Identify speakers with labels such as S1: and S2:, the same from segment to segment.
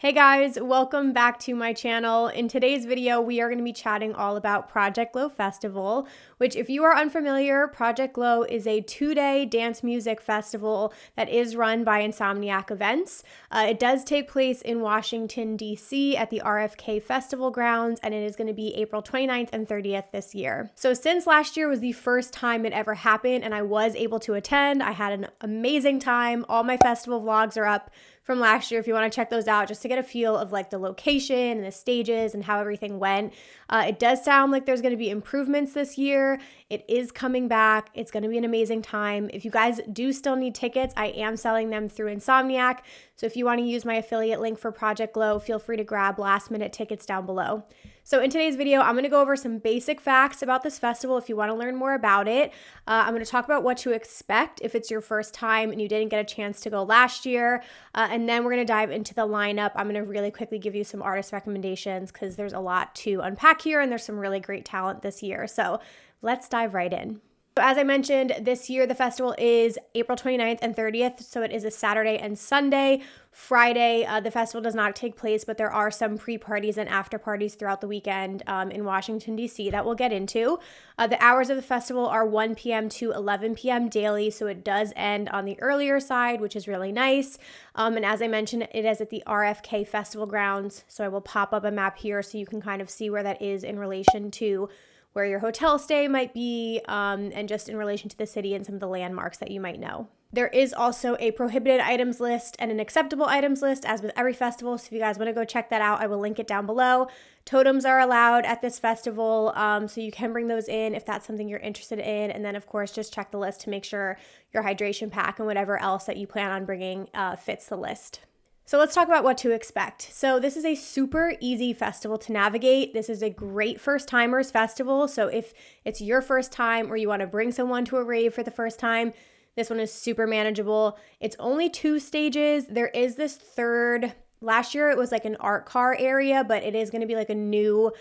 S1: Hey guys, welcome back to my channel. In today's video, we are going to be chatting all about Project Glow Festival, which if you are unfamiliar, Project Glow is a 2-day dance music festival that is run by Insomniac Events. It does take place in Washington, D.C. at the RFK Festival grounds, and it is going to be April 29th and 30th this year. So since last year was the first time it ever happened and I was able to attend, I had an amazing time. All my festival vlogs are up from last year if you want to check those out, just to get a feel of like the location and the stages and how everything went. It does sound like there's going to be improvements this year. It is coming back. It's going to be an amazing time. If you guys do still need tickets, I am selling them through Insomniac. So if you want to use my affiliate link for Project Glow, feel free to grab last minute tickets down below. So in today's video, I'm going to go over some basic facts about this festival if you want to learn more about it. I'm going to talk about what to expect if it's your first time and you didn't get a chance to go last year. And then we're going to dive into the lineup. I'm going to really quickly give you some artist recommendations because there's a lot to unpack here and there's some really great talent this year. So let's dive right in. So as I mentioned, this year the festival is April 29th and 30th, so it is a Saturday and Sunday. Friday, the festival does not take place, but there are some pre-parties and after-parties throughout the weekend in Washington, D.C. that we'll get into. The hours of the festival are 1 p.m. to 11 p.m. daily, so it does end on the earlier side, which is really nice. And as I mentioned, it is at the RFK Festival grounds, so I will pop up a map here so you can kind of see where that is in relation to where your hotel stay might be, and just in relation to the city and some of the landmarks that you might know. There is also a prohibited items list and an acceptable items list, as with every festival, so if you guys want to go check that out, I will link it down below. Totems are allowed at this festival, so you can bring those in if that's something you're interested in, and then of course just check the list to make sure your hydration pack and whatever else that you plan on bringing fits the list. So let's talk about what to expect. So this is a super easy festival to navigate. This is a great first timers festival. So if it's your first time or you want to bring someone to a rave for the first time, this one is super manageable. It's only 2 stages. There is this third. Last year it was like an art car area, but it is going to be like a new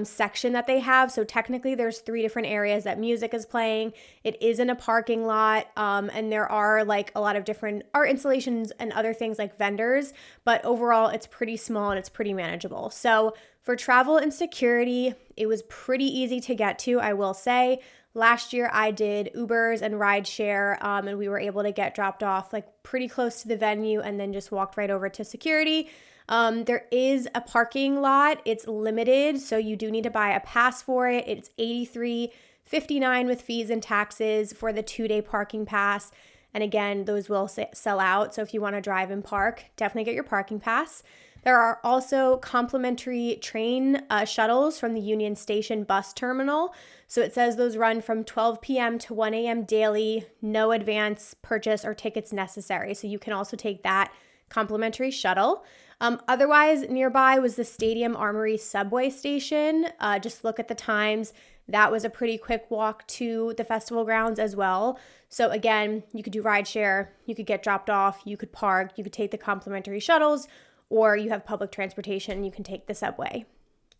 S1: section that they have. So technically there's 3 different areas that music is playing. It is in a parking lot, and there are like a lot of different art installations and other things like vendors, but overall it's pretty small and it's pretty manageable. So for travel and security, it was pretty easy to get to, I will say. Last year I did Ubers and rideshare, and we were able to get dropped off like pretty close to the venue and then just walked right over to security. There is a parking lot. It's limited, so you do need to buy a pass for it. It's $83.59 with fees and taxes for the 2-day parking pass. And again, those will sell out. So if you want to drive and park, definitely get your parking pass. There are also complimentary train shuttles from the Union Station bus terminal. So it says those run from 12 p.m. to 1 a.m. daily, no advance purchase or tickets necessary. So you can also take that complimentary shuttle. Otherwise, nearby was the Stadium Armory subway station. Just look at the times. That was a pretty quick walk to the festival grounds as well. So again, you could do rideshare, you could get dropped off, you could park, you could take the complimentary shuttles, or you have public transportation, you can take the subway.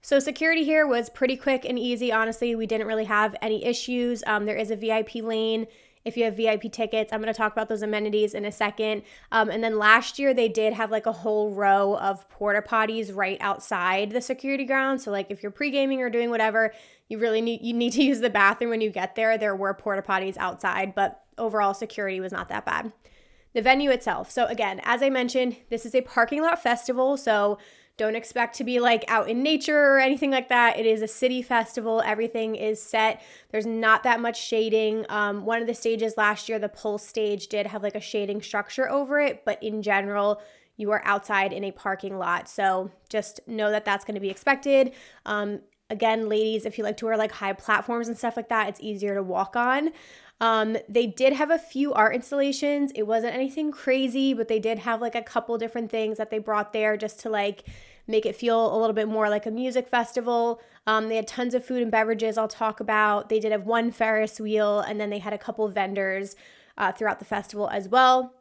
S1: So security here was pretty quick and easy. Honestly, we didn't really have any issues. There is a VIP lane if you have VIP tickets. I'm going to talk about those amenities in a second. And then last year they did have like a whole row of porta potties right outside the security ground. So like if you're pre-gaming or doing whatever, you need to use the bathroom when you get there. There were porta potties outside, but overall security was not that bad. The venue itself. So again, as I mentioned, this is a parking lot festival, so don't expect to be like out in nature or anything like that. It is a city festival. Everything is set. There's not that much shading. One of the stages last year, the Pulse stage, did have like a shading structure over it, but in general, you are outside in a parking lot. So just know that that's going to be expected. Again, ladies, if you like to wear like high platforms and stuff like that, it's easier to walk on. They did have a few art installations. It wasn't anything crazy, but they did have like a couple different things that they brought there just to like make it feel a little bit more like a music festival. They had tons of food and beverages I'll talk about. They did have one Ferris wheel, and then they had a couple vendors throughout the festival as well.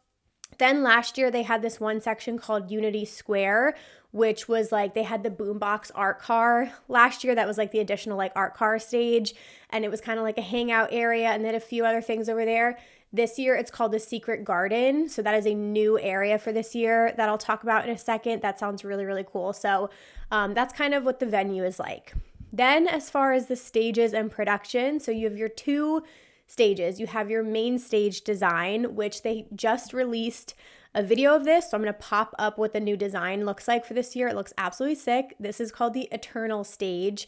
S1: Then last year they had this one section called Unity Square, which was like they had the Boombox art car last year. That was like the additional like art car stage, and it was kind of like a hangout area, and then a few other things over there. This year, it's called the Secret Garden. So that is a new area for this year that I'll talk about in a second. That sounds really, really cool. So that's kind of what the venue is like. Then as far as the stages and production, so you have your 2 stages. You have your main stage design, which they just released a video of this. So I'm going to pop up what the new design looks like for this year. It looks absolutely sick. This is called the Eternal Stage.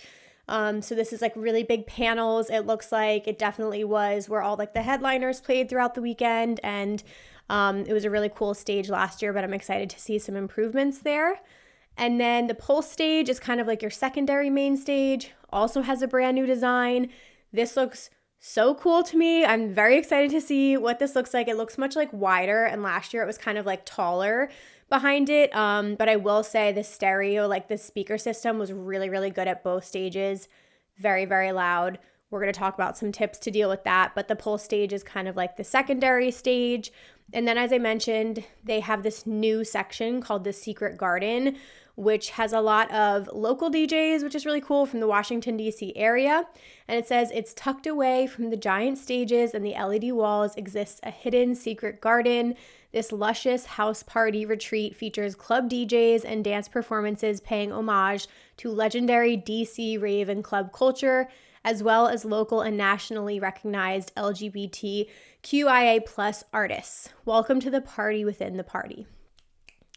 S1: So this is like really big panels. It looks like it definitely was where all like the headliners played throughout the weekend. And it was a really cool stage last year, but I'm excited to see some improvements there. And then the Pulse stage is kind of like your secondary main stage, also has a brand new design. This looks so cool to me. I'm very excited to see what this looks like. It looks much like wider, and last year it was kind of like taller behind it. But I will say the stereo, like the speaker system was really, really good at both stages. Very, very loud. We're going to talk about some tips to deal with that. But the Pulse stage is kind of like the secondary stage. And then as I mentioned, they have this new section called the Secret Garden, which has a lot of local DJs, which is really cool, from the Washington, D.C. area. And it says, it's tucked away from the giant stages and the LED walls exists a hidden secret garden. This luscious house party retreat features club DJs and dance performances paying homage to legendary D.C. rave and club culture, as well as local and nationally recognized LGBTQIA plus artists. Welcome to the party within the party.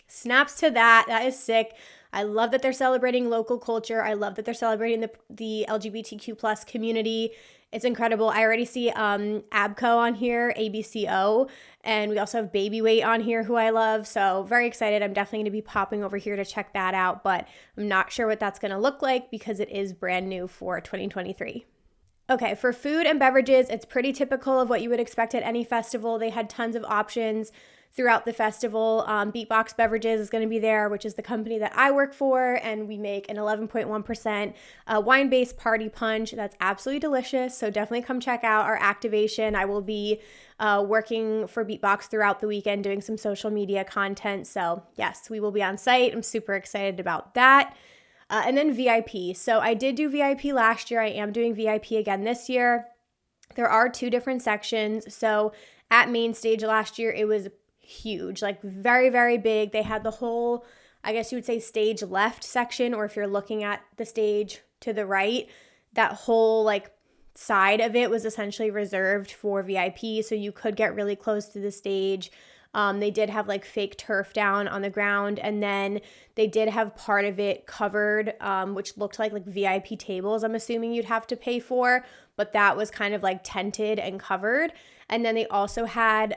S1: Snaps to that. That is sick. I love that they're celebrating local culture. I love that they're celebrating the LGBTQ plus community. It's incredible. I already see ABCO on here, ABCO, and we also have Baby Weight on here, who I love. So very excited. I'm definitely going to be popping over here to check that out, but I'm not sure what that's going to look like because it is brand new for 2023. Okay, for food and beverages, it's pretty typical of what you would expect at any festival. They had tons of options throughout the festival. Beatbox Beverages is going to be there, which is the company that I work for, and we make an 11.1% wine-based party punch. That's absolutely delicious, so definitely come check out our activation. I will be working for Beatbox throughout the weekend doing some social media content, so yes, we will be on site. I'm super excited about that. And then VIP. So I did do VIP last year. I am doing VIP again this year. There are 2 different sections. So at main stage last year, it was huge, like very, very big. They had the whole, I guess you would say, stage left section, or if you're looking at the stage to the right, that whole like side of it was essentially reserved for VIP. So you could get really close to the stage. They did have like fake turf down on the ground, and then they did have part of it covered, which looked like VIP tables, I'm assuming you'd have to pay for, but that was kind of like tented and covered. And then they also had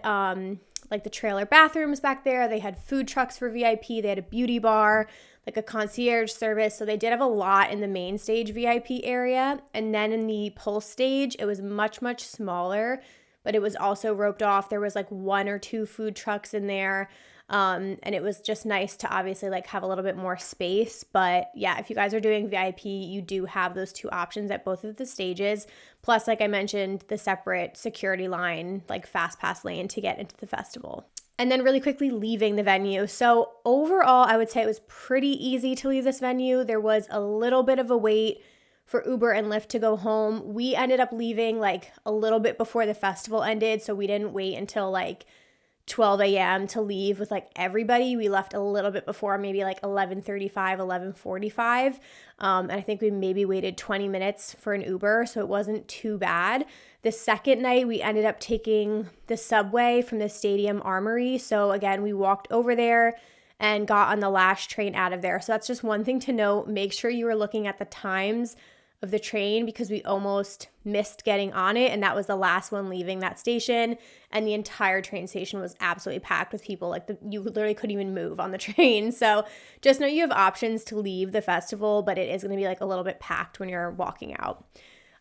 S1: like the trailer bathrooms back there. They had food trucks for VIP. They had a beauty bar, like a concierge service. So they did have a lot in the main stage VIP area. And then in the Pulse stage, it was much, much smaller, but it was also roped off. There was like 1 or 2 food trucks in there. And it was just nice to obviously like have a little bit more space. But yeah, if you guys are doing VIP, you do have those 2 options at both of the stages. Plus, like I mentioned, the separate security line, like fast pass lane to get into the festival. And then really quickly leaving the venue. So overall, I would say it was pretty easy to leave this venue. There was a little bit of a wait for Uber and Lyft to go home. We ended up leaving like a little bit before the festival ended, so we didn't wait until like 12 a.m. to leave with like everybody. We left a little bit before, maybe like 11:35, 11:45. And I think we maybe waited 20 minutes for an Uber, so it wasn't too bad. The second night, we ended up taking the subway from the Stadium Armory. So again, we walked over there and got on the last train out of there. So that's just one thing to note. Make sure you are looking at the times of the train because we almost missed getting on it, and that was the last one leaving that station, and the entire train station was absolutely packed with people. Like you literally couldn't even move on the train. So just know you have options to leave the festival, but it is going to be like a little bit packed when you're walking out.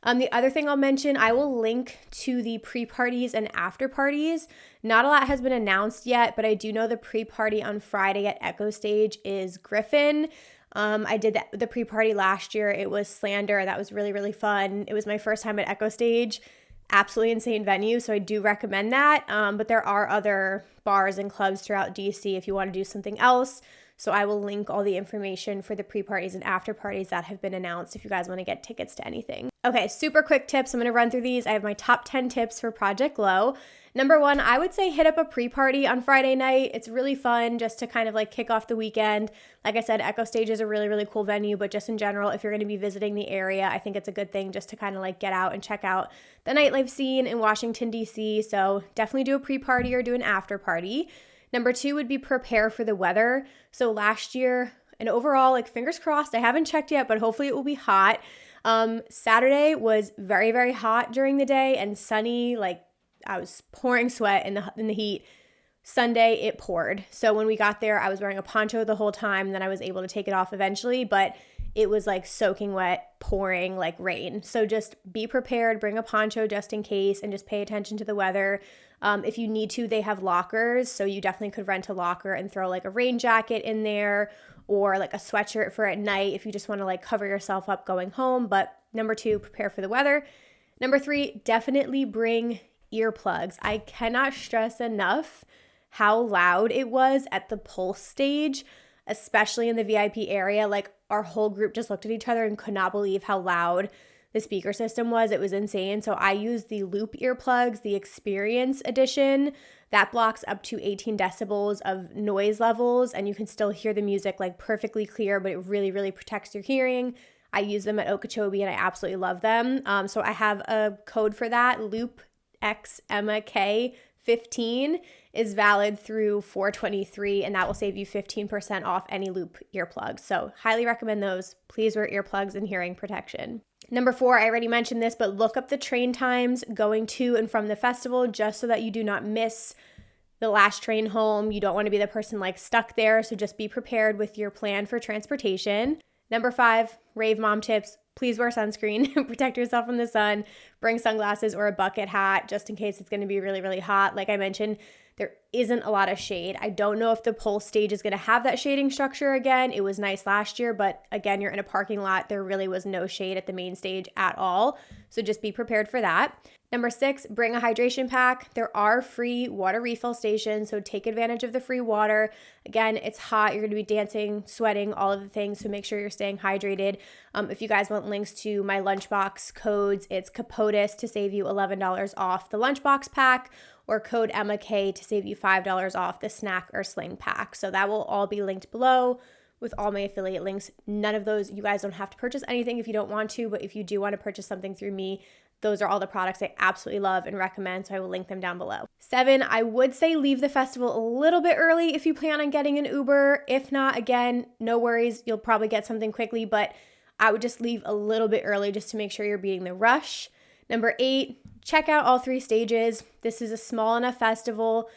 S1: The other thing I'll mention, I will link to the pre-parties and after parties. Not a lot has been announced yet, but I do know the pre-party on Friday at Echo Stage is Griffin. I did the pre-party last year. It was Slander. That was really, really fun. It was my first time at Echo Stage. Absolutely insane venue, so I do recommend that. But there are other bars and clubs throughout DC if you want to do something else. So I will link all the information for the pre-parties and after parties that have been announced if you guys want to get tickets to anything. Okay, super quick tips. I'm going to run through these. I have my top 10 tips for Project Glow. Number 1, I would say hit up a pre-party on Friday night. It's really fun just to kind of like kick off the weekend. Like I said, Echo Stage is a really, really cool venue, but just in general, if you're going to be visiting the area, I think it's a good thing just to kind of like get out and check out the nightlife scene in Washington, D.C. So definitely do a pre-party or do an after party. Number 2 would be prepare for the weather. So last year, and overall, like fingers crossed, I haven't checked yet, but hopefully it will be hot. Saturday was very, very hot during the day and sunny. Like I was pouring sweat in the heat. Sunday, it poured. So when we got there, I was wearing a poncho the whole time. Then I was able to take it off eventually, but it was like soaking wet, pouring like rain. So just be prepared, bring a poncho just in case, and just pay attention to the weather. If you need to, they have lockers. So you definitely could rent a locker and throw like a rain jacket in there or like a sweatshirt for at night if you just want to like cover yourself up going home. But number 2, prepare for the weather. Number 3, definitely bring earplugs. I cannot stress enough how loud it was at the Pulse stage, especially in the VIP area. Like our whole group just looked at each other and could not believe how loud the speaker system was. It was insane. So I used the Loop earplugs, the Experience Edition. That blocks up to 18 decibels of noise levels, and you can still hear the music like perfectly clear, but it really, really protects your hearing. I use them at Okeechobee and I absolutely love them. So I have a code for that. Loop X Emma K 15 is valid through 4/23, and that will save you 15% off any Loop earplugs. So highly recommend those. Please wear earplugs and hearing protection. Number 4, I already mentioned this, but look up the train times going to and from the festival just so that you do not miss the last train home. You don't want to be the person like stuck there, so just be prepared with your plan for transportation. Number 5, rave mom tips. Please wear sunscreen, protect yourself from the sun, bring sunglasses or a bucket hat just in case it's going to be really, really hot. Like I mentioned, there isn't a lot of shade. I don't know if the Pulse stage is going to have that shading structure again. It was nice last year, but again, you're in a parking lot. There really was no shade at the main stage at all. So just be prepared for that. Number 6, bring a hydration pack. There are free water refill stations, so take advantage of the free water. Again, it's hot. You're going to be dancing, sweating, all of the things, so make sure you're staying hydrated. If you guys want links to my lunchbox codes, it's Kapotes to save you $11 off the lunchbox pack, or code EmmaK to save you $5 off the snack or sling pack. So that will all be linked below with all my affiliate links. None of those, you guys don't have to purchase anything if you don't want to, but if you do want to purchase something through me, those are all the products I absolutely love and recommend, so I will link them down below. 7, I would say leave the festival a little bit early if you plan on getting an Uber. If not, again, no worries. You'll probably get something quickly, but I would just leave a little bit early just to make sure you're beating the rush. Number 8, check out all 3 stages. This is a small enough festival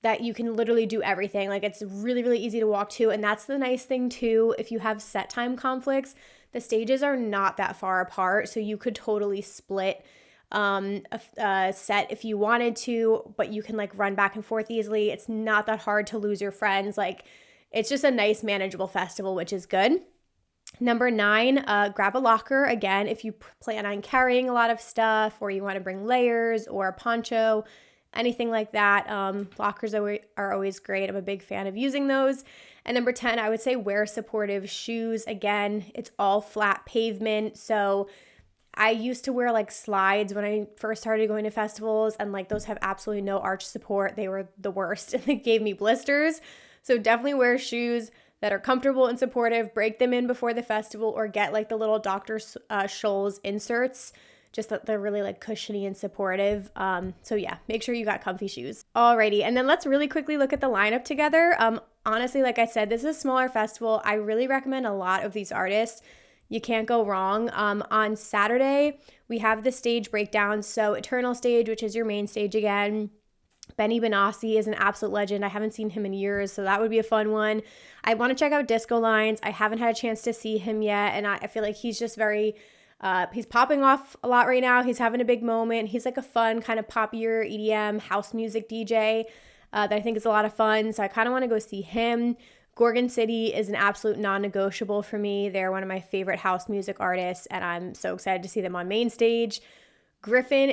S1: that you can literally do everything. Like it's really, really easy to walk to. And that's the nice thing too. If you have set time conflicts, the stages are not that far apart. So you could totally split a set if you wanted to, but you can like run back and forth easily. It's not that hard to lose your friends. Like it's just a nice manageable festival, which is good. Number 9, grab a locker. Again, if you plan on carrying a lot of stuff or you want to bring layers or a poncho, anything like that, lockers are always great. I'm a big fan of using those. And number 10, I would say wear supportive shoes. Again, it's all flat pavement. So I used to wear like slides when I first started going to festivals, and like those have absolutely no arch support. They were the worst and they gave me blisters. So definitely wear shoes that are comfortable and supportive. Break them in before the festival or get like the little Dr. Scholl's inserts, just that they're really like cushiony and supportive. So yeah, make sure you got comfy shoes. Alrighty, and then let's really quickly look at the lineup together. Honestly, like I said, this is a smaller festival. I really recommend a lot of these artists. You can't go wrong. On Saturday, we have the stage breakdown. So Eternal Stage, which is your main stage again. Benny Benassi is an absolute legend. I haven't seen him in years, so that would be a fun one. I want to check out Disco Lines. I haven't had a chance to see him yet, and I feel like he's just very, he's popping off a lot right now. He's having a big moment. He's like a fun kind of poppier EDM house music DJ that I think is a lot of fun, so I kind of want to go see him. Gorgon City is an absolute non-negotiable for me. They're one of my favorite house music artists, and I'm so excited to see them on main stage. Griffin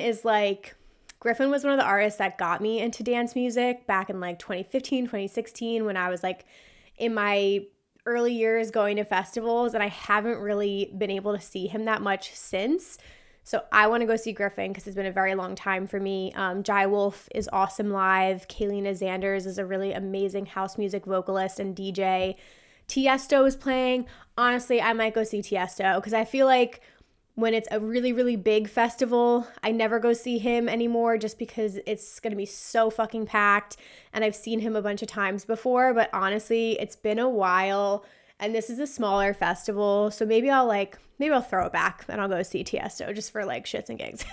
S1: was one of the artists that got me into dance music back in like 2015, 2016 when I was like in my early years going to festivals, and I haven't really been able to see him that much since. So I want to go see Griffin because it's been a very long time for me. Jai Wolf is awesome live. Kalina Zanders is a really amazing house music vocalist and DJ. Tiesto is playing. Honestly, I might go see Tiesto because I feel like when it's a really, really big festival, I never go see him anymore just because it's going to be so fucking packed. And I've seen him a bunch of times before, but honestly, it's been a while. And this is a smaller festival, so maybe I'll throw it back and I'll go see Tiesto just for like shits and gigs.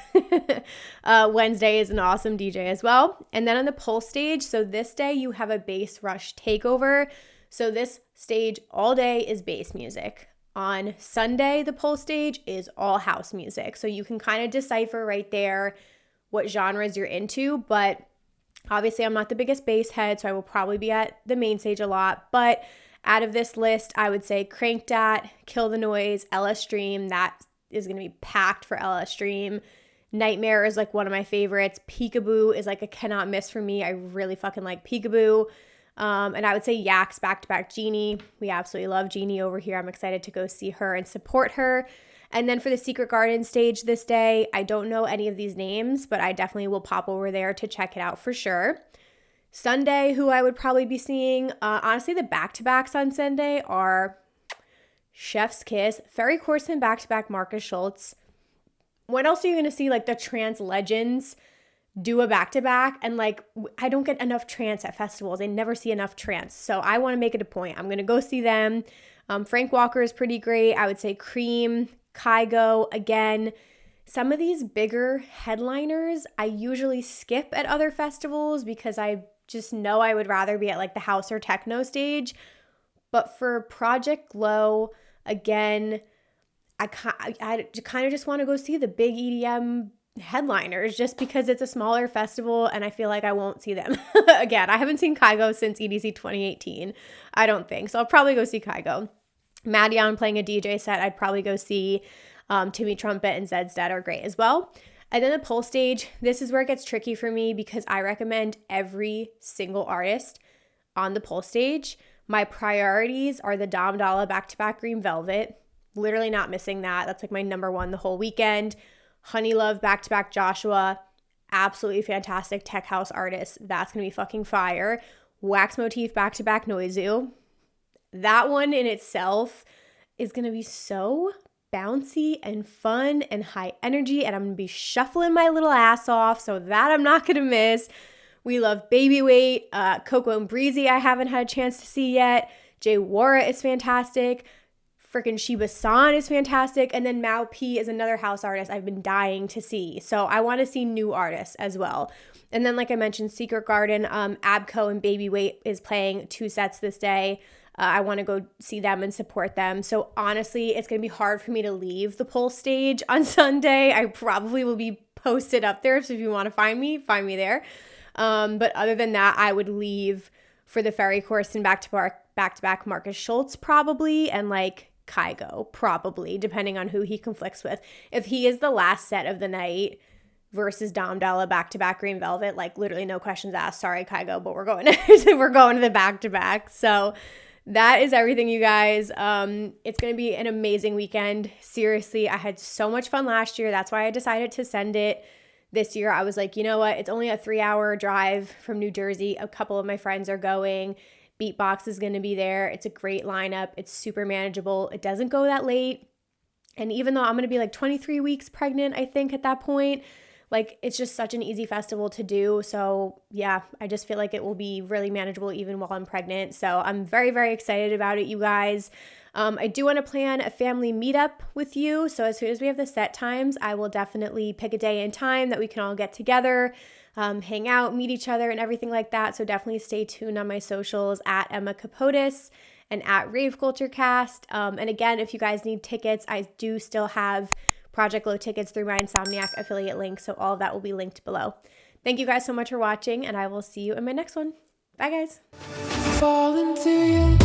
S1: Wednesday is an awesome DJ as well. And then on the Pulse stage, so this day you have a bass rush takeover. So this stage all day is bass music. On Sunday, the Pulse stage is all house music. So you can kind of decipher right there what genres you're into, but obviously I'm not the biggest bass head, so I will probably be at the main stage a lot, but out of this list, I would say Crank Dat, Kill the Noise, LS Dream. That is going to be packed for LS Dream. Nightmare is like one of my favorites. Peekaboo is like a cannot miss for me. I really fucking like Peekaboo. And I would say Yak's back-to-back Jeannie. We absolutely love Jeannie over here. I'm excited to go see her and support her. And then for the Secret Garden stage this day, I don't know any of these names, but I definitely will pop over there to check it out for sure. Sunday, who I would probably be seeing, honestly, the back-to-backs on Sunday are Chef's Kiss, Ferry Corsten back-to-back Marcus Schultz. When else are you going to see, like, the trance legends do a back-to-back? And, like, I don't get enough trance at festivals. I never see enough trance. So I want to make it a point. I'm going to go see them. Frank Walker is pretty great. I would say Cream, Kygo, again. Some of these bigger headliners I usually skip at other festivals because I just know I would rather be at like the house or techno stage. But for Project Glow, again, I kind of just want to go see the big EDM headliners just because it's a smaller festival and I feel like I won't see them. Again, I haven't seen Kygo since EDC 2018, I don't think. So I'll probably go see Kygo. Madeon playing a DJ set, I'd probably go see. Timmy Trumpet and Zed's Dead are great as well. And then the Pulse stage, this is where it gets tricky for me because I recommend every single artist on the Pulse stage. My priorities are the Dom Dalla back-to-back Green Velvet. Literally not missing that. That's like my number one the whole weekend. Honey Love back-to-back Joshua. Absolutely fantastic tech house artist. That's going to be fucking fire. Wax Motif back-to-back Noizu. That one in itself is going to be so bouncy and fun and high energy, and I'm gonna be shuffling my little ass off, so that I'm not gonna miss. We love Baby Weight, Coco and Breezy I haven't had a chance to see yet. Jay Wara is fantastic. Freaking Shiba San is fantastic. And then Mao P is another house artist I've been dying to see. So I want to see new artists as well. And then like I mentioned, Secret Garden, Abco and Baby Weight is playing 2 sets this day. I want to go see them and support them. So honestly, it's going to be hard for me to leave the Pulse stage on Sunday. I probably will be posted up there. So if you want to find me there. But other than that, I would leave for the Ferry Corsten back-to-back Marcus Schultz probably, and like Kygo probably, depending on who he conflicts with. If he is the last set of the night versus Dom Dalla back-to-back Green Velvet, like literally no questions asked. Sorry, Kygo, but we're going to the back-to-back. So that is everything, you guys. It's going to be an amazing weekend. Seriously, I had so much fun last year. That's why I decided to send it this year. I was like, you know what? It's only a 3-hour drive from New Jersey. A couple of my friends are going. Beatbox is going to be there. It's a great lineup. It's super manageable. It doesn't go that late. And even though I'm going to be like 23 weeks pregnant, I think at that point, like it's just such an easy festival to do. So yeah, I just feel like it will be really manageable even while I'm pregnant. So I'm very, very excited about it, you guys. I do want to plan a family meetup with you. So as soon as we have the set times, I will definitely pick a day and time that we can all get together, hang out, meet each other and everything like that. So definitely stay tuned on my socials at Emma Kapotes and at Rave Culture Cast. And again, if you guys need tickets, I do still have Project Glow tickets through my Insomniac affiliate link. So all of that will be linked below. Thank you guys so much for watching, and I will see you in my next one. Bye, guys. Fall into you.